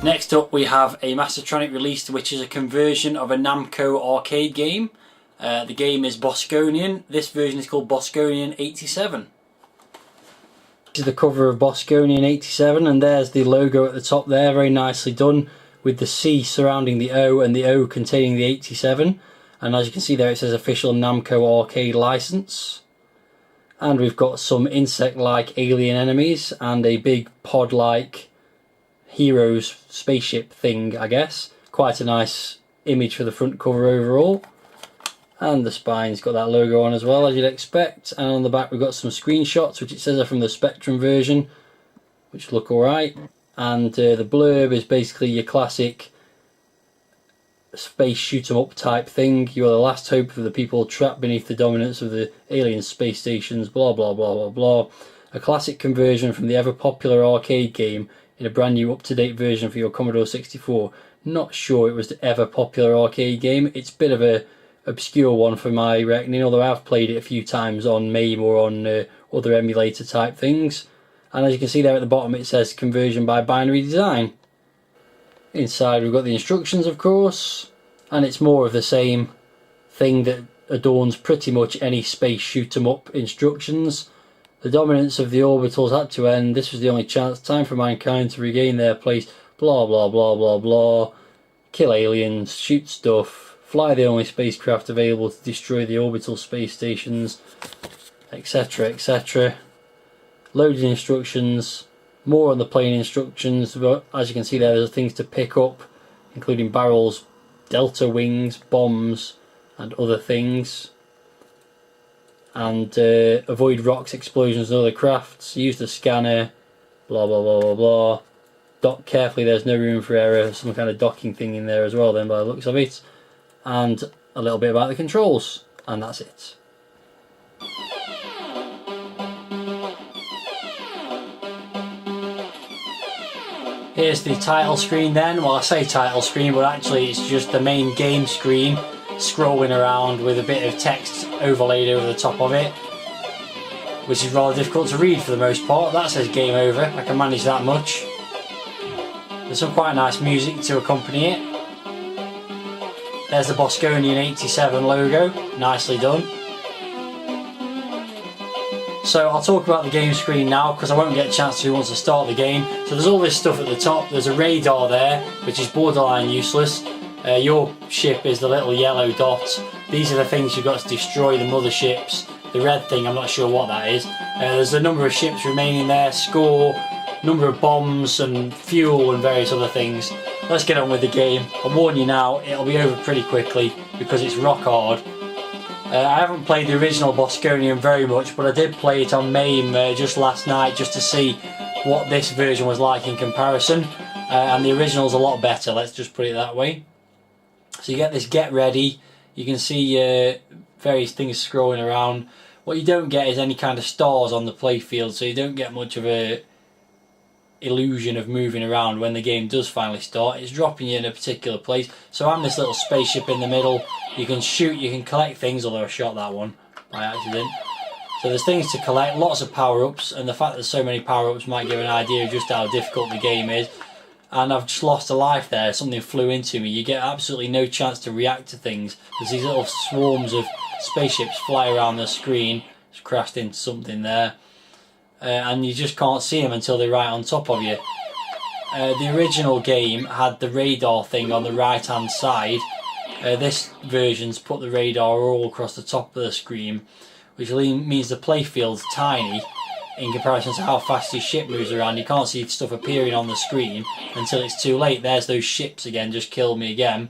Next up we have a Mastertronic release which is a conversion of a Namco arcade game. The game is Bosconian. This version is called Bosconian 87. This is the cover of Bosconian 87 and there's the logo at the top there, very nicely done, with the C surrounding the O and the O containing the 87. And as you can see there, it says official Namco arcade license. And we've got some insect-like alien enemies and a big pod-like heroes spaceship thing, I guess. Quite a nice image for the front cover overall. And the spine's got that logo on as well, as you'd expect. And on the back we've got some screenshots, which it says are from the Spectrum version, which look alright. And the blurb is basically your classic space shoot 'em up type thing. You are the last hope of the people trapped beneath the dominance of the alien space stations, blah blah blah blah blah. A classic conversion from the ever popular arcade game in a brand new up-to-date version for your Commodore 64. Not sure it was the ever popular arcade game. It's a bit of a obscure one for my reckoning, although I've played it a few times on MAME or on other emulator type things. And as you can see there at the bottom, it says conversion by binary design. Inside we've got the instructions, of course, and it's more of the same thing that adorns pretty much any space shoot 'em up instructions. The dominance of the orbitals had to end. This was the only chance, time for mankind to regain their place, blah blah blah blah blah. Kill aliens, shoot stuff, fly the only spacecraft available to destroy the orbital space stations, etc, etc. Loading instructions, more on the plain instructions, but as you can see there's things to pick up, including barrels, delta wings, bombs and other things. And avoid rocks, explosions and other crafts, use the scanner, blah blah blah blah blah. Dock carefully, there's no room for error, some kind of docking thing in there as well then by the looks of it. And a little bit about the controls, and that's it. Here's the title screen then. Well, I say title screen, but actually it's just the main game screen scrolling around with a bit of text overlaid over the top of it, which is rather difficult to read for the most part. That says game over, I can manage that much. There's some quite nice music to accompany it. There's the Bosconian 87 logo, nicely done. So I'll talk about the game screen now because I won't get a chance to once I start the game. So there's all this stuff at the top. There's a radar there, which is borderline useless. Your ship is the little yellow dot. These are the things you've got to destroy, the motherships. The red thing, I'm not sure what that is. There's a number of ships remaining there, score, number of bombs and fuel and various other things. Let's get on with the game. I warn you now, it'll be over pretty quickly because it's rock hard. I haven't played the original Bosconian very much, but I did play it on MAME just last night just to see what this version was like in comparison. And the original's a lot better, let's just put it that way. So you get this get ready, you can see various things scrolling around. What you don't get is any kind of stars on the playfield, so you don't get much of a illusion of moving around when the game does finally start. It's dropping you in a particular place. So I'm this little spaceship in the middle. You can shoot, you can collect things, although I shot that one by accident. So there's things to collect, lots of power-ups, and the fact that there's so many power-ups might give an idea of just how difficult the game is. And I've just lost a life there, something flew into me. You get absolutely no chance to react to things. There's these little swarms of spaceships fly around the screen. Just crashed into something there. And you just can't see them until they're right on top of you. The original game had the radar thing on the right hand side. This version's put the radar all across the top of the screen, which means the playfield's tiny in comparison to how fast your ship moves around. You can't see stuff appearing on the screen until it's too late. There's those ships again, just killed me again.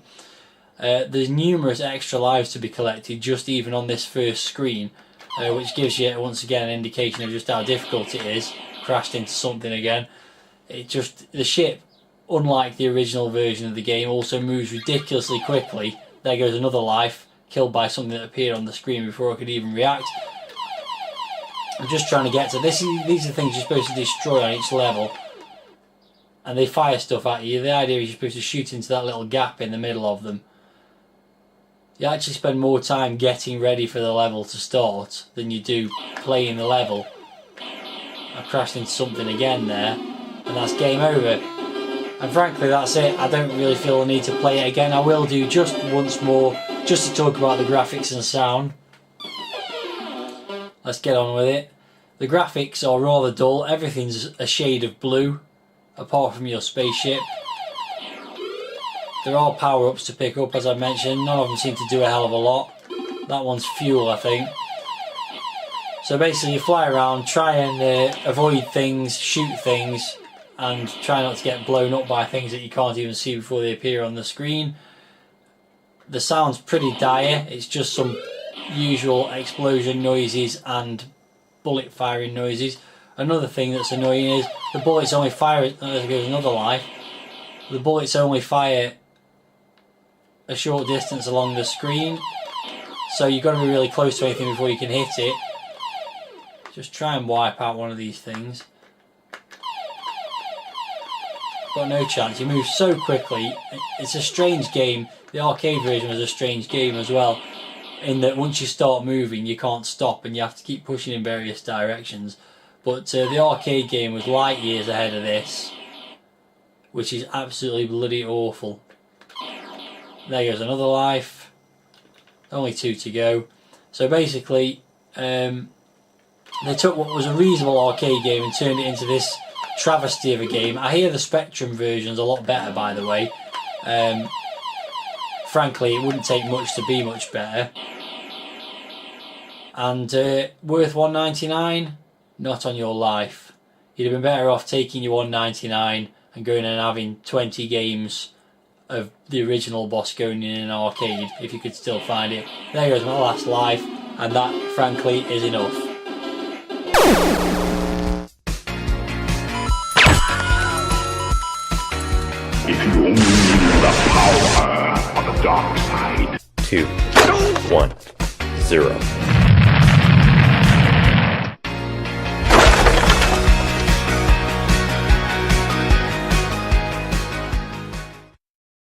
There's numerous extra lives to be collected just even on this first screen, which gives you once again an indication of just how difficult it is. Crashed into something again. The ship, unlike the original version of the game, also moves ridiculously quickly. There goes another life, killed by something that appeared on the screen before I could even react. I'm just trying to get to this. These are things you're supposed to destroy on each level, and they fire stuff at you. The idea is you're supposed to shoot into that little gap in the middle of them. You actually spend more time getting ready for the level to start than you do playing the level. I crashed into something again there, and that's game over. And frankly, that's it. I don't really feel the need to play it again. I will do just once more, just to talk about the graphics and sound. Let's get on with it. The graphics are rather dull. Everything's a shade of blue, apart from your spaceship. There are power-ups to pick up, as I mentioned. None of them seem to do a hell of a lot. That one's fuel, I think. So basically you fly around, try and avoid things, shoot things, and try not to get blown up by things that you can't even see before they appear on the screen. The sound's pretty dire. It's just some usual explosion noises and bullet firing noises. Another thing that's annoying is the bullets only fire, there goes another life. The bullets only fire a short distance along the screen, so you've got to be really close to anything before you can hit it. Just try and wipe out one of these things. Got no chance. You move so quickly. It's a strange game. The arcade version was a strange game as well, in that once you start moving you can't stop and you have to keep pushing in various directions. But the arcade game was light years ahead of this, which is absolutely bloody awful. There goes another life. Only 2 to go. So basically, they took what was a reasonable arcade game and turned it into this travesty of a game. I hear the Spectrum version's a lot better, by the way. Frankly, it wouldn't take much to be much better. And worth $1.99? Not on your life. You'd have been better off taking your $1.99 and going and having 20 games of the original Bosconian in an arcade, if you could still find it. There goes my last life, and that, frankly, is enough. If you only knew the power of the dark side. 2, 1, 0.